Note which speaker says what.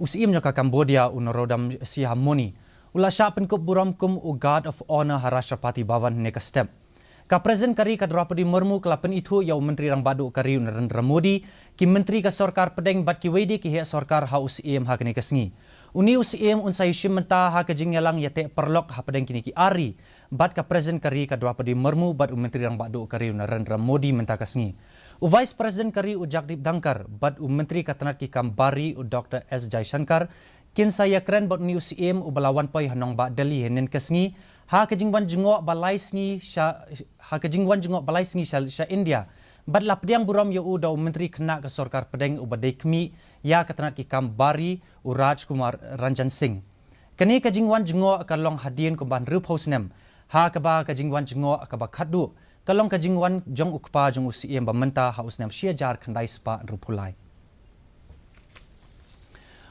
Speaker 1: usiim ka Cambodia unarodam si harmoni. Ula syapen kup buramkum u Guard of Honor Harashtrapati Bhavan ne kastem. Ka Presiden kari ka Draupadi Murmu kelapen itu ya Menteri Rang Badu kari Narendra Modi ki Menteri ka Sarkar Pedeng bat ki wedi ki hek Sarkar ha usiim ha kene kasngi. Uni usiim unsai shimenta ha ka jingyalang yate perlok ha Pedeng kini ki ari bat ka Presiden kari ka Draupadi Murmu bat Menteri Rang Badu kari Narendra Modi menta kasngi. Vice President kari u Jagdeep Dhangkar bat Menteri Katanat ki Kambari u Dr. S. Jaishankar kin saya keren bat ni usiim u balawan poi hanong ba Delhi henen kasngi ha kejingwan jengok balai sngi sha India bat lapdiang buram ya u da Menteri kena ke Sarkar Pedeng u badai kemi ya Katanat ki Kambari u Rajkumar Ranjan Singh kini kejingwan jengok kalong hadien ku ban rup hosnem ha kaba kejingwan jengok kaba khadu kalong kajingwan jong ukpa jong usiim bamenta ha usnam shia jar khandai spa rupulai